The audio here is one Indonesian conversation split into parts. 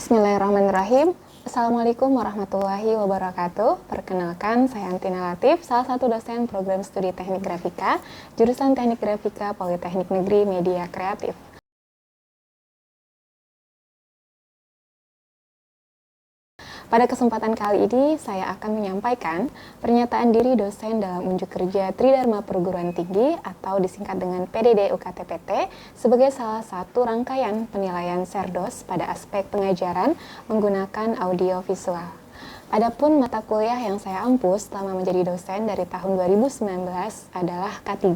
Bismillahirrahmanirrahim. Assalamualaikum warahmatullahi wabarakatuh. Perkenalkan, saya Antina Latif, salah satu dosen program studi Teknik Grafika, jurusan Teknik Grafika Politeknik Negeri Media Kreatif. Pada kesempatan kali ini, saya akan menyampaikan pernyataan diri dosen dalam unjuk kerja Tridharma Perguruan Tinggi atau disingkat dengan PDD UKT-PT sebagai salah satu rangkaian penilaian Serdos pada aspek pengajaran menggunakan audio visual. Adapun mata kuliah yang saya ampu selama menjadi dosen dari tahun 2019 adalah K3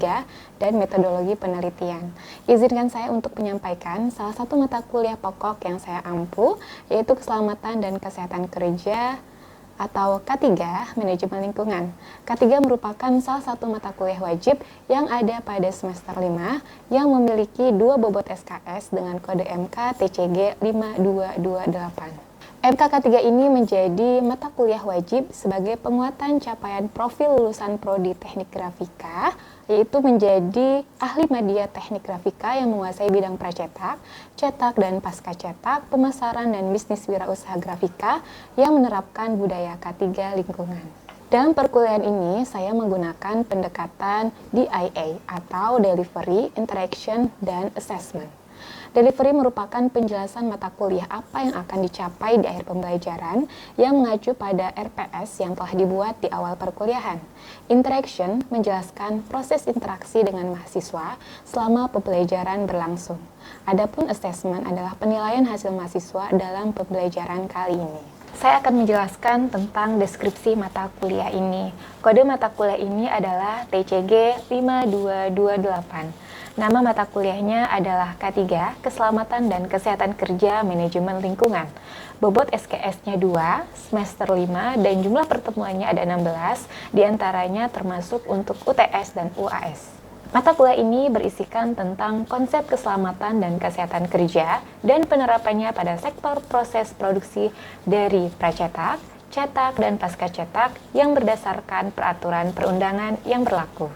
dan metodologi penelitian. Izinkan saya untuk menyampaikan salah satu mata kuliah pokok yang saya ampu, yaitu keselamatan dan kesehatan kerja atau K3 manajemen lingkungan. K3 merupakan salah satu mata kuliah wajib yang ada pada semester 5 yang memiliki 2 bobot SKS dengan kode MK TCG 5228. MK K3 ini menjadi mata kuliah wajib sebagai penguatan capaian profil lulusan Prodi Teknik Grafika, yaitu menjadi ahli media teknik grafika yang menguasai bidang pracetak, cetak dan pasca cetak, pemasaran dan bisnis wirausaha grafika yang menerapkan budaya K3 lingkungan. Dalam perkuliahan ini, saya menggunakan pendekatan DIA atau Delivery, Interaction, dan Assessment. Delivery merupakan penjelasan mata kuliah apa yang akan dicapai di akhir pembelajaran yang mengacu pada RPS yang telah dibuat di awal perkuliahan. Interaction menjelaskan proses interaksi dengan mahasiswa selama pembelajaran berlangsung. Adapun assessment adalah penilaian hasil mahasiswa dalam pembelajaran kali ini. Saya akan menjelaskan tentang deskripsi mata kuliah ini. Kode mata kuliah ini adalah TCG 5228. Nama mata kuliahnya adalah K3, Keselamatan dan Kesehatan Kerja Manajemen Lingkungan. Bobot SKS-nya 2, semester 5, dan jumlah pertemuannya ada 16, diantaranya termasuk untuk UTS dan UAS. Mata kuliah ini berisikan tentang konsep keselamatan dan kesehatan kerja dan penerapannya pada sektor proses produksi dari pracetak, cetak, dan pasca cetak yang berdasarkan peraturan perundangan yang berlaku.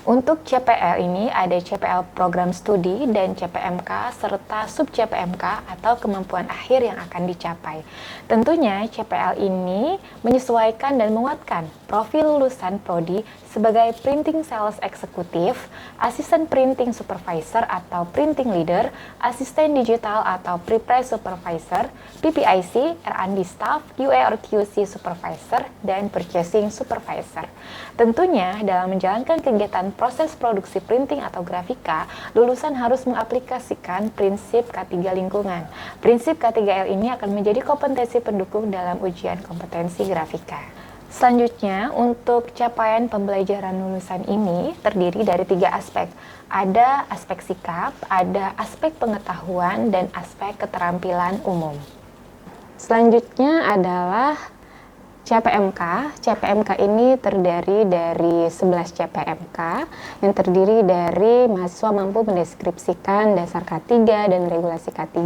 Untuk CPL ini ada CPL program studi dan CPMK serta sub CPMK atau kemampuan akhir yang akan dicapai. Tentunya CPL ini menyesuaikan dan menguatkan profil lulusan prodi sebagai printing sales eksekutif, asisten printing supervisor atau printing leader, asisten digital atau prepress supervisor, PPIC, R&D staff, UA or QC supervisor, dan purchasing supervisor. Tentunya dalam menjalankan kegiatan proses produksi printing atau grafika, lulusan harus mengaplikasikan prinsip K3 lingkungan. Prinsip K3L ini akan menjadi kompetensi pendukung dalam ujian kompetensi grafika. Selanjutnya, untuk capaian pembelajaran lulusan ini terdiri dari 3 aspek. Ada aspek sikap, ada aspek pengetahuan, dan aspek keterampilan umum. Selanjutnya adalah CPMK. CPMK ini terdiri dari 11 CPMK yang terdiri dari mahasiswa mampu mendeskripsikan dasar K3 dan regulasi K3,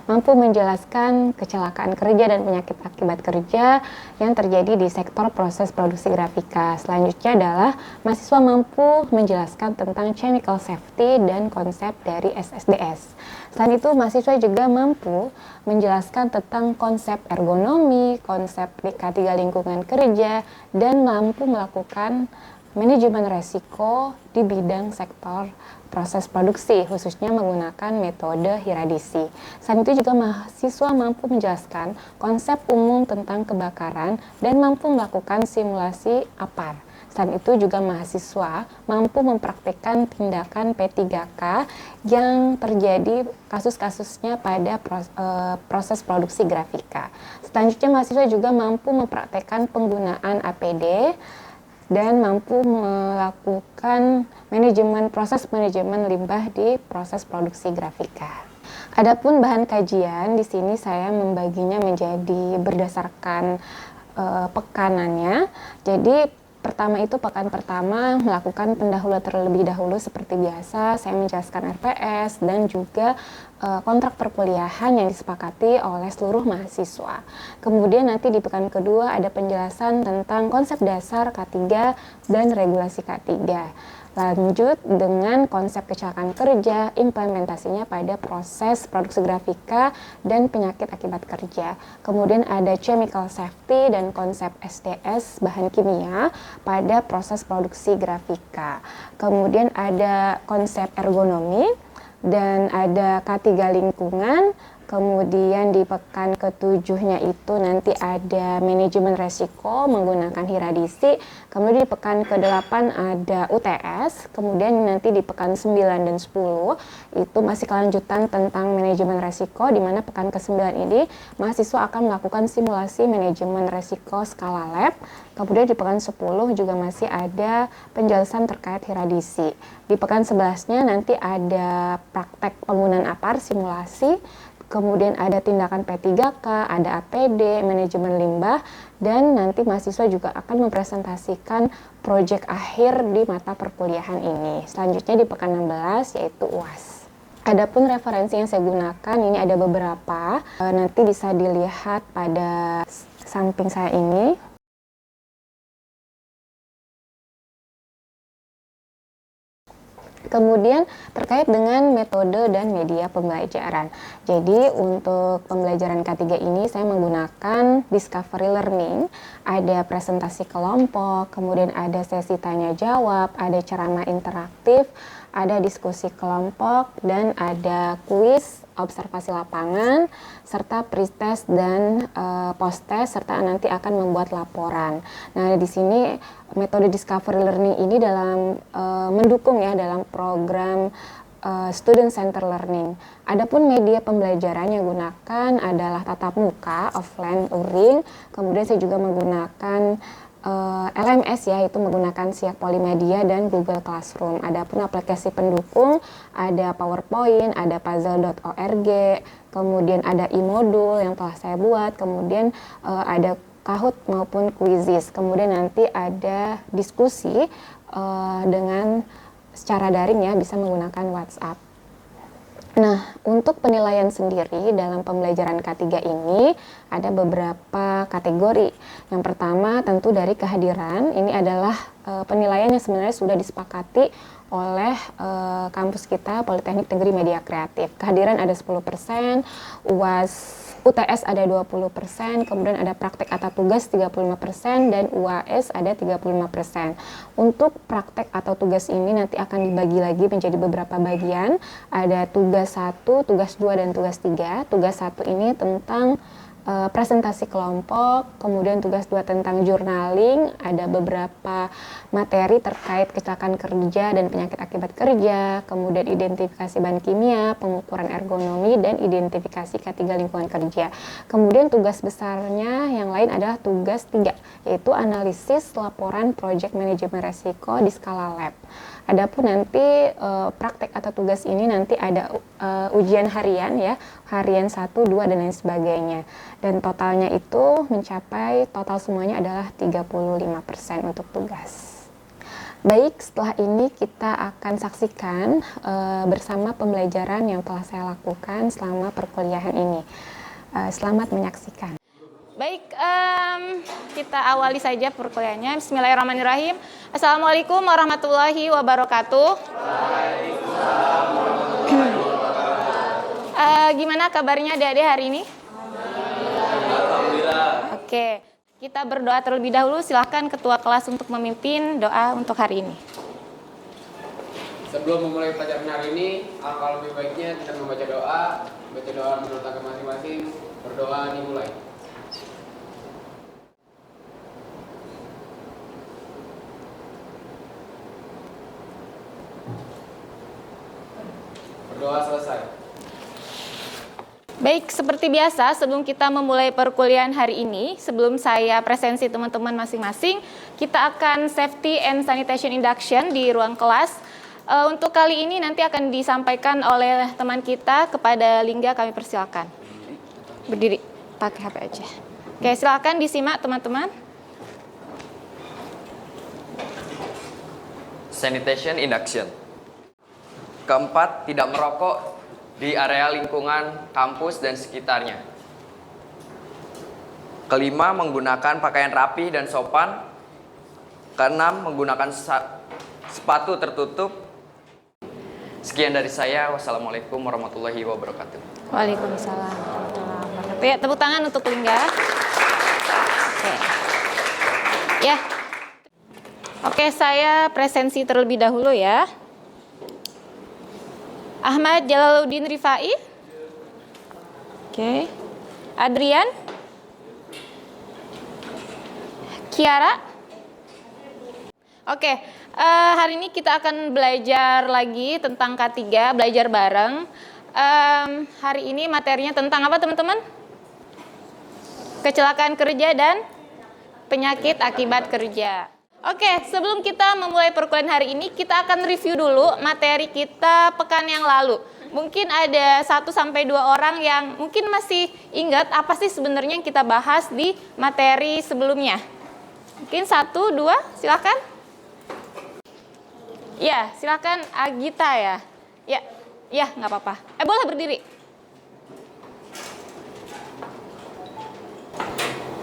mampu menjelaskan kecelakaan kerja dan penyakit akibat kerja yang terjadi di sektor proses produksi grafika. Selanjutnya adalah mahasiswa mampu menjelaskan tentang chemical safety dan konsep dari SSDS. Selain itu, mahasiswa juga mampu menjelaskan tentang konsep ergonomi, konsep K3 lingkungan kerja, dan mampu melakukan manajemen resiko di bidang sektor proses produksi, khususnya menggunakan metode Hiradisi. Selain itu juga mahasiswa mampu menjelaskan konsep umum tentang kebakaran dan mampu melakukan simulasi APAR. Selain itu juga mahasiswa mampu mempraktikkan tindakan P3K yang terjadi kasus-kasusnya pada proses produksi grafika. Selanjutnya mahasiswa juga mampu mempraktikkan penggunaan APD dan mampu melakukan proses manajemen limbah di proses produksi grafika. Adapun bahan kajian di sini saya membaginya menjadi berdasarkan pekanannya. Jadi pertama itu pekan pertama melakukan pendahuluan terlebih dahulu seperti biasa, saya menjelaskan RPS dan juga kontrak perkuliahan yang disepakati oleh seluruh mahasiswa. Kemudian nanti di pekan kedua ada penjelasan tentang konsep dasar K3 dan regulasi K3. Lanjut dengan konsep kecelakaan kerja, implementasinya pada proses produksi grafika dan penyakit akibat kerja. Kemudian ada chemical safety dan konsep SDS bahan kimia pada proses produksi grafika. Kemudian ada konsep ergonomi dan ada K3 lingkungan. Kemudian di pekan ketujuhnya itu nanti ada manajemen resiko menggunakan hiradisi. Kemudian di pekan ke-8 ada UTS. Kemudian nanti di pekan 9 dan 10 itu masih kelanjutan tentang manajemen resiko, di mana pekan ke-9 ini mahasiswa akan melakukan simulasi manajemen resiko skala lab. Kemudian di pekan 10 juga masih ada penjelasan terkait hiradisi. Di pekan 11-nya nanti ada praktek penggunaan APAR simulasi. Kemudian ada tindakan P3K, ada APD, manajemen limbah, dan nanti mahasiswa juga akan mempresentasikan proyek akhir di mata perkuliahan ini. Selanjutnya di pekan 16 yaitu UAS. Adapun referensi yang saya gunakan ini ada beberapa, nanti bisa dilihat pada samping saya ini. Kemudian terkait dengan metode dan media pembelajaran. Jadi untuk pembelajaran K3 ini saya menggunakan discovery learning, ada presentasi kelompok, kemudian ada sesi tanya jawab, ada ceramah interaktif, ada diskusi kelompok, dan ada kuis, observasi lapangan, serta pretest dan post-test, serta nanti akan membuat laporan. Nah, di sini metode discovery learning ini dalam mendukung ya dalam program student center learning. Adapun media pembelajaran yang gunakan adalah tatap muka, offline luring, kemudian saya juga menggunakan LMS ya, itu menggunakan Siak Polimedia dan Google Classroom. Adapun aplikasi pendukung ada PowerPoint, ada puzzle.org, kemudian ada e-modul yang telah saya buat, kemudian ada Kahoot maupun Quizizz. Kemudian nanti ada diskusi dengan secara daring ya, bisa menggunakan WhatsApp. Nah, untuk penilaian sendiri dalam pembelajaran K3 ini ada beberapa kategori. Yang pertama tentu dari kehadiran, ini adalah penilaian yang sebenarnya sudah disepakati oleh kampus kita, Politeknik Negeri Media Kreatif. Kehadiran ada 10%, UTS ada 20%, kemudian ada praktek atau tugas 35%, dan UAS ada 35%. Untuk praktek atau tugas ini nanti akan dibagi lagi menjadi beberapa bagian. Ada tugas 1, tugas 2, dan tugas 3. Tugas 1 ini tentang presentasi kelompok, kemudian tugas 2 tentang journaling, ada beberapa materi terkait kecelakaan kerja dan penyakit akibat kerja, kemudian identifikasi bahan kimia, pengukuran ergonomi, dan identifikasi K3 lingkungan kerja. Kemudian tugas besarnya yang lain adalah tugas 3, yaitu analisis laporan proyek manajemen resiko di skala lab. Adapun nanti praktek atau tugas ini nanti ada ujian harian ya, harian 1, 2, dan lain sebagainya. Dan totalnya itu mencapai, total semuanya adalah 35% untuk tugas. Baik, setelah ini kita akan saksikan bersama pembelajaran yang telah saya lakukan selama perkuliahan ini. Selamat menyaksikan. Baik, kita awali saja perkuliahannya. Bismillahirrahmanirrahim. Assalamualaikum warahmatullahi wabarakatuh. Waalaikumsalam warahmatullahi wabarakatuh. Gimana kabarnya adik-adik hari ini? Alhamdulillah. Oke, kita berdoa terlebih dahulu. Silahkan ketua kelas untuk memimpin doa untuk hari ini. Sebelum memulai pelajaran hari ini, alangkah lebih baiknya kita membaca doa menurut agama masing-masing. Berdoa dimulai. Berdoa selesai. Baik, seperti biasa sebelum kita memulai perkuliahan hari ini, sebelum saya presensi teman-teman masing-masing, kita akan safety and sanitation induction di ruang kelas. Untuk kali ini nanti akan disampaikan oleh teman kita. Kepada Lingga kami persilakan. Berdiri, pakai HP aja. Oke, silakan disimak teman-teman. Sanitation induction. Keempat, tidak merokok di area lingkungan kampus dan sekitarnya. Kelima, menggunakan pakaian rapi dan sopan. Keenam, menggunakan sepatu tertutup. Sekian dari saya. Wassalamualaikum warahmatullahi wabarakatuh. Waalaikumsalam warahmatullahi wabarakatuh. Ya, tepuk tangan untuk Lingga. Oke. Ya. Oke, saya presensi terlebih dahulu ya. Ahmad Jalaluddin Rifai. Oke. Adrian. Kiara. Oke, hari ini kita akan belajar lagi tentang K3, belajar bareng. Hari ini materinya tentang apa teman-teman? Kecelakaan kerja dan penyakit akibat kerja. Oke, sebelum kita memulai perkuliahan hari ini, kita akan review dulu materi kita pekan yang lalu. Mungkin ada 1-2 orang yang mungkin masih ingat apa sih sebenarnya yang kita bahas di materi sebelumnya. Mungkin 1, 2, silakan. Ya, silakan Agita ya. Ya, nggak apa-apa. Boleh berdiri.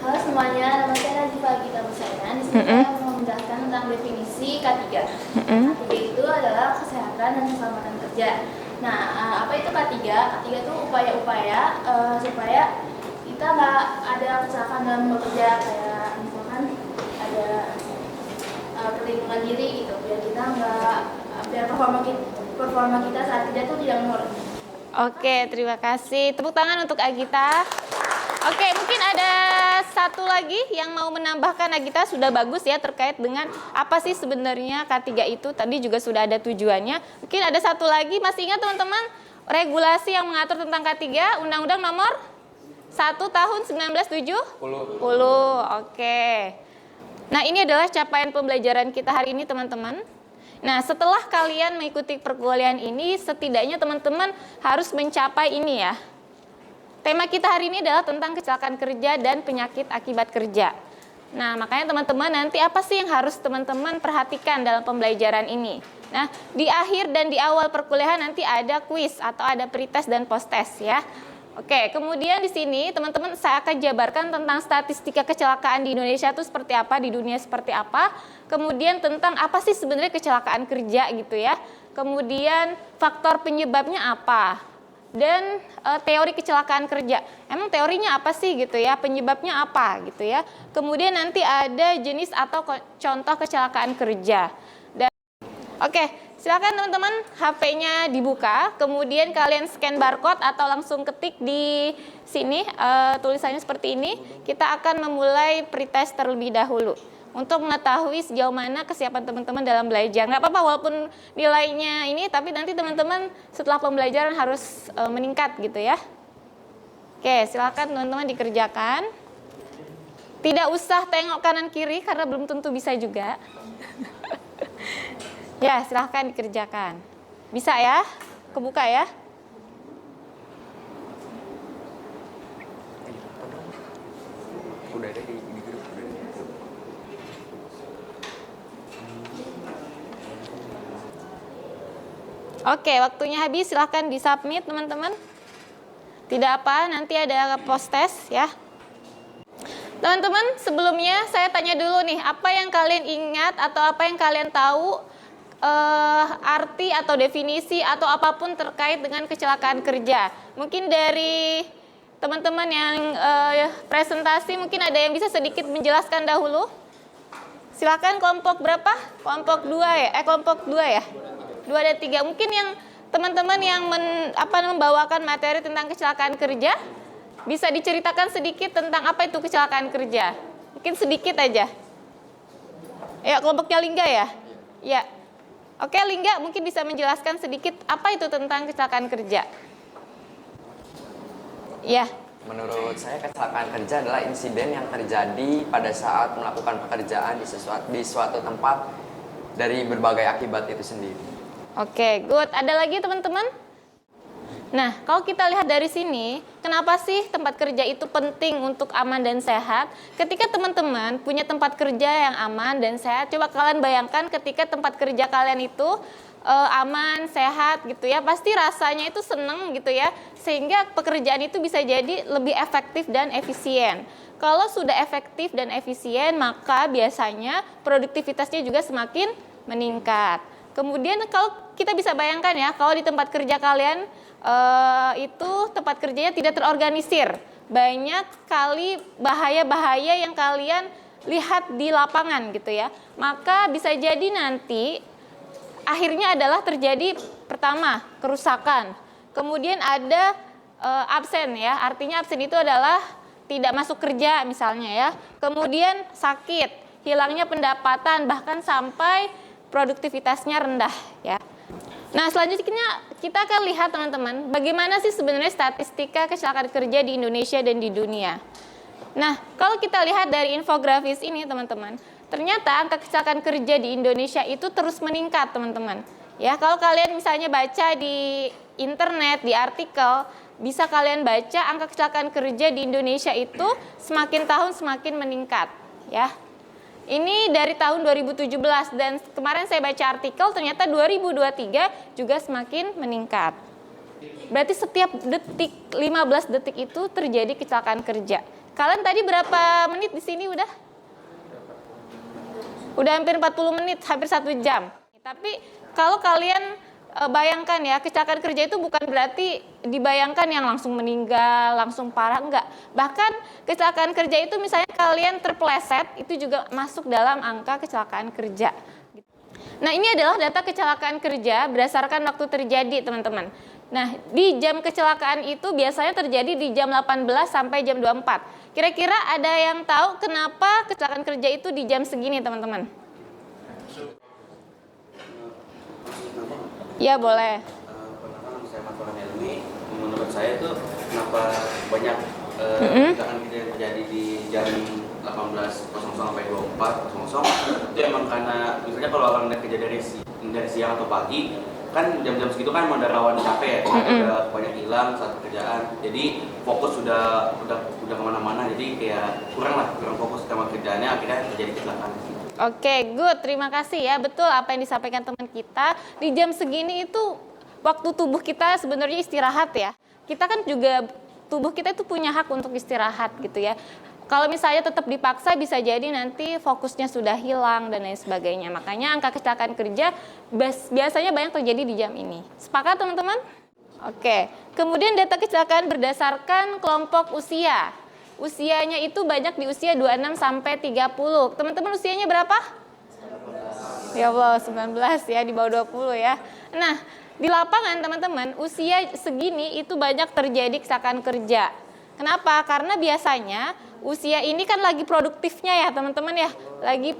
Halo semuanya, nama saya Najifa Agita Musainan. Di sini saya mau menjelaskan tentang definisi K3. K3 itu adalah kesehatan dan keselamatan kerja. Nah, apa itu K3? K3 itu upaya-upaya supaya kita nggak ada kecelakaan dalam bekerja, kayak misalkan ada perlindungan diri gitu, biar kita nggak, biar performa kita saat kerja itu tidak menurun. Oke, terima kasih. Tepuk tangan untuk Agita. Oke, mungkin ada satu lagi yang mau menambahkan. Agita sudah bagus ya terkait dengan apa sih sebenarnya K3 itu. Tadi juga sudah ada tujuannya. Mungkin ada satu lagi, masih ingat teman-teman regulasi yang mengatur tentang K3, Undang-Undang Nomor 1 Tahun 1970? Oke. Nah, ini adalah capaian pembelajaran kita hari ini teman-teman. Nah, setelah kalian mengikuti perkuliahan ini, setidaknya teman-teman harus mencapai ini ya. Tema kita hari ini adalah tentang kecelakaan kerja dan penyakit akibat kerja. Nah, makanya teman-teman nanti apa sih yang harus teman-teman perhatikan dalam pembelajaran ini? Nah, di akhir dan di awal perkuliahan nanti ada kuis atau ada pretest dan posttest ya. Oke, kemudian di sini teman-teman saya akan jabarkan tentang statistika kecelakaan di Indonesia itu seperti apa, di dunia seperti apa. Kemudian tentang apa sih sebenarnya kecelakaan kerja gitu ya. Kemudian faktor penyebabnya apa. Dan teori kecelakaan kerja. Emang teorinya apa sih gitu ya, penyebabnya apa gitu ya. Kemudian nanti ada jenis atau contoh kecelakaan kerja. Dan oke, silakan teman-teman HP-nya dibuka, kemudian kalian scan barcode atau langsung ketik di sini tulisannya seperti ini. Kita akan memulai pretest terlebih dahulu untuk mengetahui sejauh mana kesiapan teman-teman dalam belajar. Nggak apa-apa walaupun nilainya ini, tapi nanti teman-teman setelah pembelajaran harus meningkat gitu ya. Oke, silakan teman-teman dikerjakan. Tidak usah tengok kanan kiri karena belum tentu bisa juga. Ya, silahkan dikerjakan. Bisa ya? Kebuka ya? Udah ada di grup. Oke, waktunya habis. Silahkan disubmit teman-teman. Tidak apa, nanti ada post test ya. Teman-teman, sebelumnya saya tanya dulu nih, apa yang kalian ingat atau apa yang kalian tahu arti atau definisi atau apapun terkait dengan kecelakaan kerja. Mungkin dari teman-teman yang presentasi mungkin ada yang bisa sedikit menjelaskan dahulu. Silakan kelompok berapa? Kelompok 2 ya? Kelompok 2 ya? 2 dan 3. Mungkin yang teman-teman yang membawakan materi tentang kecelakaan kerja bisa diceritakan sedikit tentang apa itu kecelakaan kerja. Mungkin sedikit aja. Ya, kelompoknya Lingga ya? Ya. Oke, Lingga mungkin bisa menjelaskan sedikit apa itu tentang kecelakaan kerja. Ya. Menurut saya kecelakaan kerja adalah insiden yang terjadi pada saat melakukan pekerjaan di suatu tempat dari berbagai akibat itu sendiri. Oke, good. Ada lagi teman-teman? Nah, kalau kita lihat dari sini, kenapa sih tempat kerja itu penting untuk aman dan sehat? Ketika teman-teman punya tempat kerja yang aman dan sehat, coba kalian bayangkan ketika tempat kerja kalian itu aman, sehat gitu ya, pasti rasanya itu seneng gitu ya, sehingga pekerjaan itu bisa jadi lebih efektif dan efisien. Kalau sudah efektif dan efisien, maka biasanya produktivitasnya juga semakin meningkat. Kemudian kalau kita bisa bayangkan ya, kalau di tempat kerja kalian itu tempat kerjanya tidak terorganisir, banyak kali bahaya-bahaya yang kalian lihat di lapangan gitu ya, maka bisa jadi nanti akhirnya adalah terjadi pertama kerusakan, kemudian ada absen ya, artinya absen itu adalah tidak masuk kerja misalnya ya, kemudian sakit, hilangnya pendapatan, bahkan sampai produktivitasnya rendah ya. Nah, selanjutnya kita akan lihat teman-teman, bagaimana sih sebenarnya statistika kecelakaan kerja di Indonesia dan di dunia. Nah, kalau kita lihat dari infografis ini teman-teman, ternyata angka kecelakaan kerja di Indonesia itu terus meningkat teman-teman. Ya, kalau kalian misalnya baca di internet, di artikel, bisa kalian baca angka kecelakaan kerja di Indonesia itu semakin tahun semakin meningkat ya. Ini dari tahun 2017 dan kemarin saya baca artikel ternyata 2023 juga semakin meningkat. Berarti setiap detik, 15 detik itu terjadi kecelakaan kerja. Kalian tadi berapa menit di sini udah? Udah hampir 40 menit, hampir 1 jam. Tapi kalau kalian bayangkan ya, kecelakaan kerja itu bukan berarti dibayangkan yang langsung meninggal, langsung parah, enggak. Bahkan kecelakaan kerja itu misalnya kalian terpleset, itu juga masuk dalam angka kecelakaan kerja. Nah, ini adalah data kecelakaan kerja berdasarkan waktu terjadi, teman-teman. Nah, di jam kecelakaan itu biasanya terjadi di jam 18 sampai jam 24. Kira-kira ada yang tahu kenapa kecelakaan kerja itu di jam segini, teman-teman? Ya, boleh. Penanganan saya laporan ilmi, menurut saya itu kenapa banyak kecelakaan kerja yang terjadi di jam 18.00 sampai 24.00 itu emang karena misalnya kalau orang kerja dari siang atau pagi, kan jam-jam segitu kan emang ada rawan capek ya, udah banyak hilang saat pekerjaan, jadi fokus udah kemana-mana, jadi kayak kurang fokus sama kerjaannya, akhirnya terjadi kecelakaan. Oke, good. Terima kasih ya. Betul apa yang disampaikan teman kita. Di jam segini itu waktu tubuh kita sebenarnya istirahat ya. Kita kan juga, tubuh kita itu punya hak untuk istirahat gitu ya. Kalau misalnya tetap dipaksa bisa jadi nanti fokusnya sudah hilang dan lain sebagainya. Makanya angka kecelakaan kerja biasanya banyak terjadi di jam ini. Sepakat teman-teman? Oke. Kemudian data kecelakaan berdasarkan kelompok usia. Usianya itu banyak di usia 26 sampai 30. Teman-teman usianya berapa? 19. Ya Allah, 19 ya, di bawah 20 ya. Nah, di lapangan teman-teman, usia segini itu banyak terjadi kecelakaan kerja. Kenapa? Karena biasanya usia ini kan lagi produktifnya ya teman-teman ya. Lagi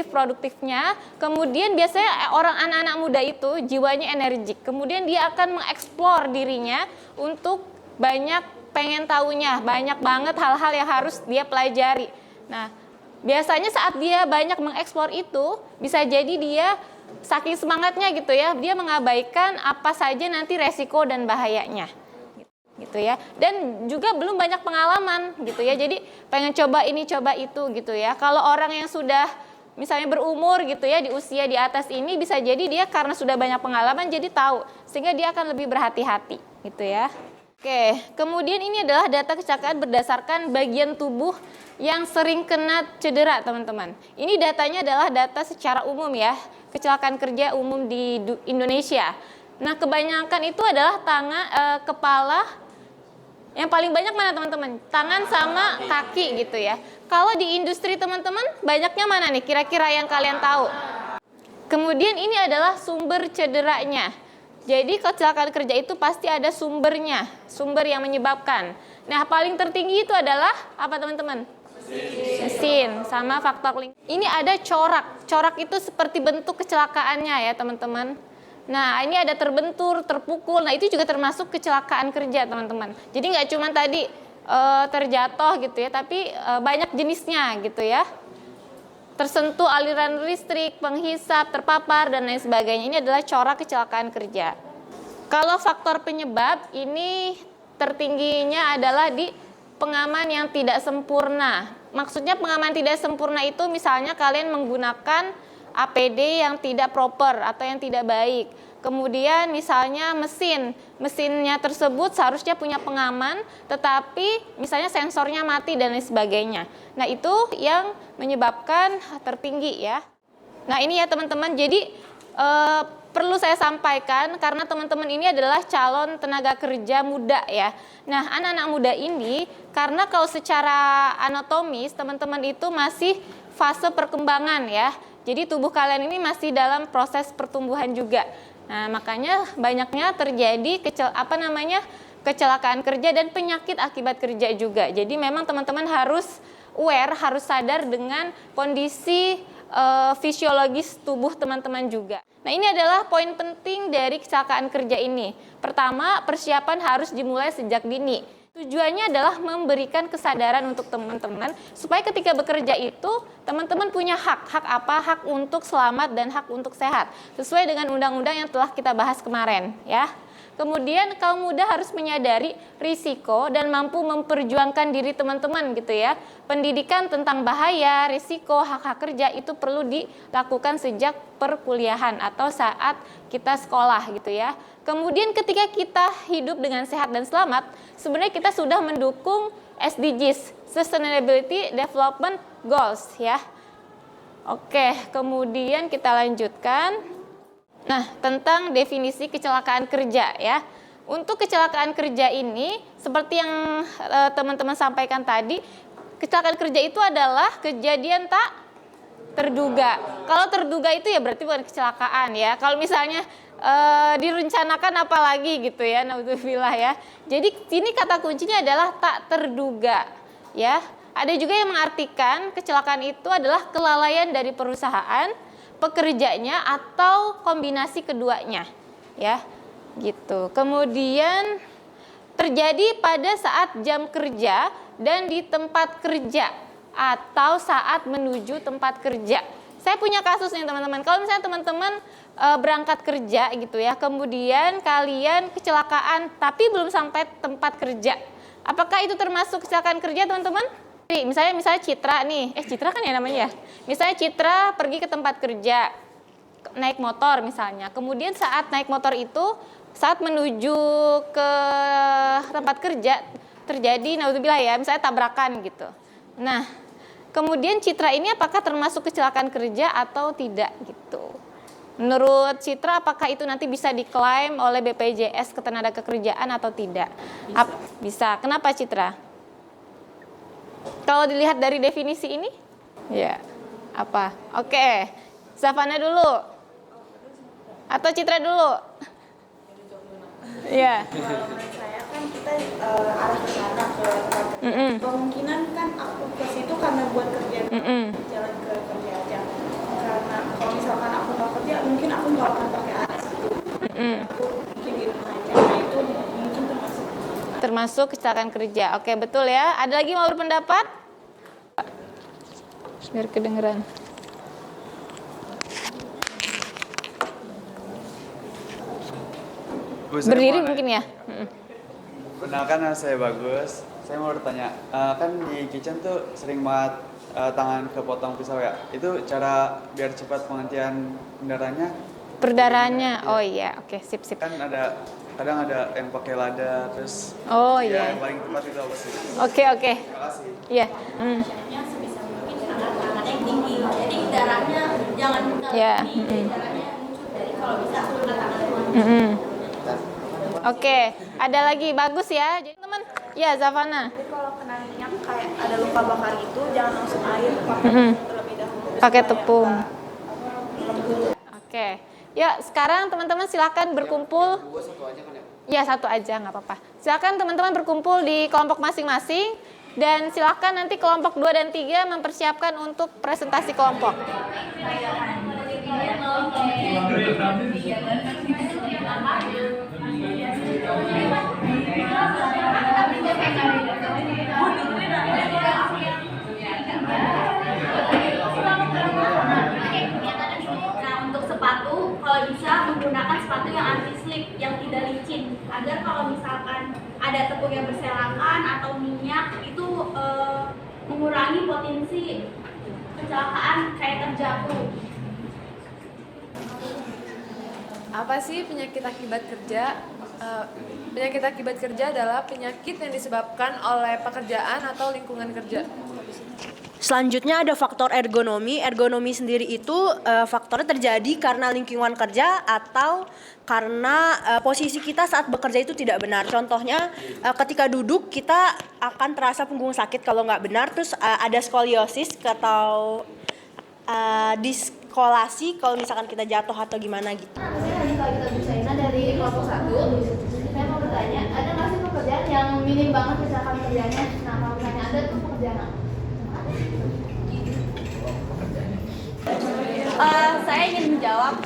produktifnya. Kemudian biasanya orang anak-anak muda itu jiwanya energik. Kemudian dia akan mengeksplor dirinya untuk banyak pengen tahunya, banyak banget hal-hal yang harus dia pelajari. Nah, biasanya saat dia banyak mengeksplor itu, bisa jadi dia saking semangatnya gitu ya, dia mengabaikan apa saja nanti resiko dan bahayanya. Gitu ya. Dan juga belum banyak pengalaman gitu ya. Jadi pengen coba ini, coba itu gitu ya. Kalau orang yang sudah misalnya berumur gitu ya, di usia di atas ini, bisa jadi dia karena sudah banyak pengalaman jadi tahu, sehingga dia akan lebih berhati-hati gitu ya. Oke, kemudian ini adalah data kecelakaan berdasarkan bagian tubuh yang sering kena cedera, teman-teman. Ini datanya adalah data secara umum ya, kecelakaan kerja umum di Indonesia. Nah, kebanyakan itu adalah tangan, kepala. Yang paling banyak mana teman-teman? Tangan sama kaki gitu ya. Kalau di industri teman-teman, banyaknya mana nih kira-kira yang kalian tahu? Kemudian ini adalah sumber cederanya. Jadi kecelakaan kerja itu pasti ada sumbernya, sumber yang menyebabkan. Nah, paling tertinggi itu adalah apa teman-teman? Mesin sama faktor lingkungan. Ini ada corak. Corak itu seperti bentuk kecelakaannya ya teman-teman. Nah, ini ada terbentur, terpukul. Nah, itu juga termasuk kecelakaan kerja teman-teman. Jadi nggak cuma tadi terjatuh gitu ya, tapi banyak jenisnya gitu ya. Tersentuh aliran listrik, penghisap, terpapar, dan lain sebagainya. Ini adalah corak kecelakaan kerja. Kalau faktor penyebab, ini tertingginya adalah di pengaman yang tidak sempurna. Maksudnya pengaman tidak sempurna itu misalnya kalian menggunakan APD yang tidak proper atau yang tidak baik. Kemudian misalnya mesinnya tersebut seharusnya punya pengaman, tetapi misalnya sensornya mati dan lain sebagainya. Nah, itu yang menyebabkan tertinggi ya. Nah ini ya teman-teman, jadi perlu saya sampaikan karena teman-teman ini adalah calon tenaga kerja muda ya. Nah anak-anak muda ini karena kalau secara anatomis teman-teman itu masih fase perkembangan ya. Jadi tubuh kalian ini masih dalam proses pertumbuhan juga. Nah makanya banyaknya terjadi kecelakaan kerja dan penyakit akibat kerja juga. Jadi memang teman-teman harus aware, harus sadar dengan kondisi fisiologis tubuh teman-teman juga. Nah ini adalah poin penting dari kecelakaan kerja ini. Pertama, persiapan harus dimulai sejak dini. Tujuannya adalah memberikan kesadaran untuk teman-teman supaya ketika bekerja itu teman-teman punya hak. Hak apa? Hak untuk selamat dan hak untuk sehat. Sesuai dengan undang-undang yang telah kita bahas kemarin ya. Kemudian kaum muda harus menyadari risiko dan mampu memperjuangkan diri teman-teman gitu ya. Pendidikan tentang bahaya, risiko, hak-hak kerja itu perlu dilakukan sejak perkuliahan atau saat kita sekolah gitu ya. Kemudian ketika kita hidup dengan sehat dan selamat, sebenarnya kita sudah mendukung SDGs, Sustainability Development Goals ya. Oke, kemudian kita lanjutkan. Nah, tentang definisi kecelakaan kerja ya. Untuk kecelakaan kerja ini, seperti yang teman-teman sampaikan tadi, kecelakaan kerja itu adalah kejadian tak terduga. Kalau terduga itu ya berarti bukan kecelakaan ya. Kalau misalnya direncanakan apalagi gitu ya, naudzubillah ya. Jadi ini kata kuncinya adalah tak terduga ya. Ada juga yang mengartikan kecelakaan itu adalah kelalaian dari perusahaan, pekerjanya atau kombinasi keduanya ya gitu. Kemudian terjadi pada saat jam kerja dan di tempat kerja atau saat menuju tempat kerja. Saya punya kasus nih teman-teman. Kalau misalnya teman-teman berangkat kerja gitu ya, kemudian kalian kecelakaan tapi belum sampai tempat kerja. Apakah itu termasuk kecelakaan kerja teman-teman? Misalnya Citra nih, Citra kan ya namanya ya. Misalnya Citra pergi ke tempat kerja, naik motor misalnya. Kemudian saat naik motor itu, saat menuju ke tempat kerja, terjadi naudzubillah ya, misalnya tabrakan gitu. Nah, kemudian Citra ini apakah termasuk kecelakaan kerja atau tidak gitu. Menurut Citra apakah itu nanti bisa diklaim oleh BPJS Ketenagakerjaan atau tidak? Bisa. Kenapa Citra? Kalau dilihat dari definisi ini, ya apa? Oke, Zafana dulu, atau Citra dulu? Ya. Menurut saya kan kita arah ke sana ke kemungkinan kan aku ke situ karena buat kerja, jalan ke kerja aja. Karena kalau misalkan aku nggak kerja, mungkin aku nggak akan pakai AS. Aku mungkin di rumah aja. Nah itu mungkin termasuk kecelakaan kerja. Oke, betul ya. Ada lagi mau berpendapat? Biar kedengeran. Berdiri mungkin ya. Perkenalkan, nama saya Bagus. Saya mau bertanya, kan di kitchen tuh sering banget tangan kepotong pisau ya. Itu cara biar cepat penghentian kendaraannya? Perdaraannya. Oh iya, oke, sip. Kan kadang ada yang pakai lada, terus iya. yang paling tepat itu apa sih? Oke. Terima kasih. Iya. Sebisa mungkin angkat tangannya yang tinggi, jadi darahnya jangan tinggi, darahnya muncul dari kalau bisa angkat tangan. Oke, ada lagi bagus ya. Jadi teman, ya Zafana. Jadi kalau kena minyak kayak ada luka bakar itu jangan langsung air, pakai terlebih dahulu. Pakai tepung. Lembut. Oke. Ya, sekarang teman-teman silakan berkumpul. Satu aja kan ya? Ya, satu aja nggak apa-apa. Silakan teman-teman berkumpul di kelompok masing-masing dan silakan nanti kelompok 2 dan 3 mempersiapkan untuk presentasi kelompok. Nah, untuk sepatu, kalau bisa menggunakan sepatu yang anti slip, yang tidak licin, agar kalau misalkan ada tepung yang berserakan atau minyak itu mengurangi potensi kecelakaan kayak terjatuh. Apa sih penyakit akibat kerja? Penyakit akibat kerja adalah penyakit yang disebabkan oleh pekerjaan atau lingkungan kerja. Selanjutnya ada faktor ergonomi. Ergonomi sendiri itu faktornya terjadi karena lingkungan kerja atau karena posisi kita saat bekerja itu tidak benar. Contohnya ketika duduk kita akan terasa punggung sakit kalau nggak benar. Terus ada skoliosis atau diskolasi kalau misalkan kita jatuh atau gimana gitu. Saya Hanifah Gita Busaina dari kelompok 1. Saya mau bertanya, ada nggak sih pekerjaan yang minim banget kecelakaan kerjanya? Nah, kalau misalnya ada tuh pekerjaan apa? Saya ingin menjawab,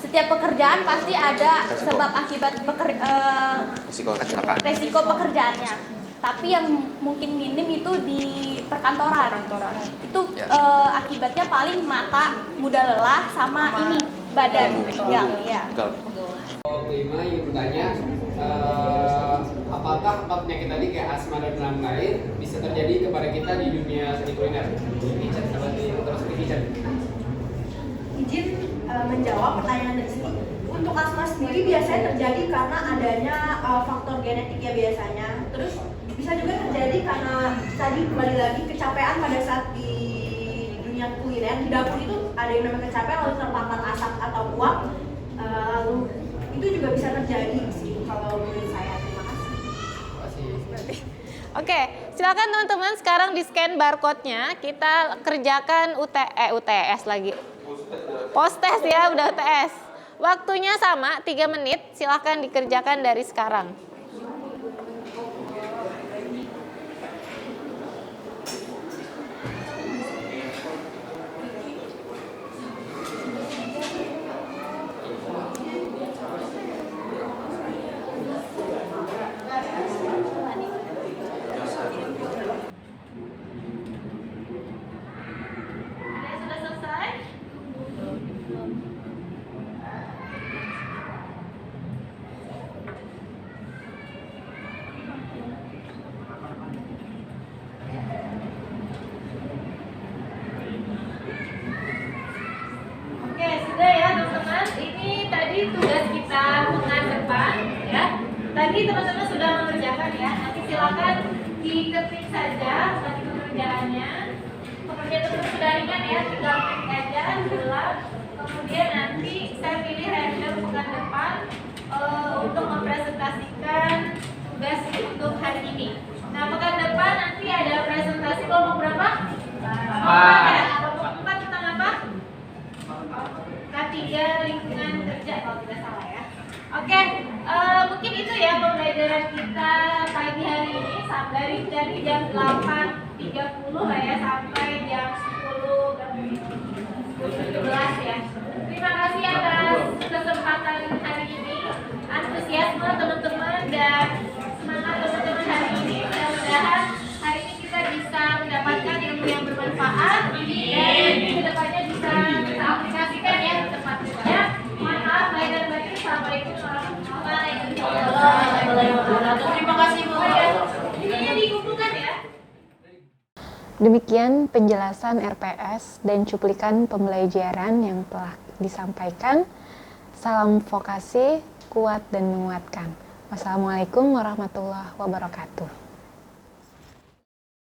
setiap pekerjaan pasti ada sebab akibat resiko pekerjaannya. Tapi yang mungkin minim itu di perkantoran. Itu akibatnya paling mata mudah lelah sama ini badan pinggang ya. Kelima ingin bertanya, apakah penyakit tadi kayak asma dan lain-lain bisa terjadi kepada kita di dunia seni kuliner? Kitchen, terus di kitchen. Izin menjawab pertanyaan dari sini. Untuk asma sendiri biasanya terjadi karena adanya faktor genetik ya biasanya. Terus bisa juga terjadi karena tadi kembali lagi kecapean pada saat di dunia kuliner. Di dapur itu ada yang namanya kecapean lalu terpapar asap atau uap. Lalu itu juga bisa terjadi sih kalau menurut saya. Terima kasih. Oke, silakan teman-teman sekarang di scan barcode-nya. Kita kerjakan UTS lagi. Post-test ya, udah UTS. Waktunya sama, 3 menit. Silakan dikerjakan dari sekarang. Sudah selesai? Oke, sudah ya teman-teman. Ini tadi tugas kita pekan depan ya. Tadi teman-teman sudah mengerjakan ya. Nanti silakan diketik saja tadi pekerjaannya. Pekerjaan tersebut sudah ringan ya, tinggal ketik aja, gelap. Kemudian nanti saya pilih random pekan depan untuk mempresentasikan tugas untuk hari ini. Nah, pekan depan nanti ada presentasi kelompok berapa? Kelompok ya. Kelompok 4 tentang apa? K3 lingkungan kerja kalau tidak salah ya. Oke, mungkin itu ya pembelajaran kita pagi hari ini dari jam 8.30 lah ya sampai jam 10.17 ya. Terima kasih atas kesempatan hari ini, antusiasme teman-teman dan semangat teman-teman hari ini. Mudah-mudahan hari ini kita bisa mendapatkan ilmu yang bermanfaat dan kedepannya bisa kita aplikasikan ya di tempat kerja. Mohon maaf lahir dan batin. Assalamualaikum warahmatullahi wabarakatuh. Terima kasih Bu. Ininya dikumpulkan ya. Demikian penjelasan RPS dan cuplikan pembelajaran yang telah disampaikan. Salam vokasi, kuat dan menguatkan. Wassalamualaikum warahmatullahi wabarakatuh.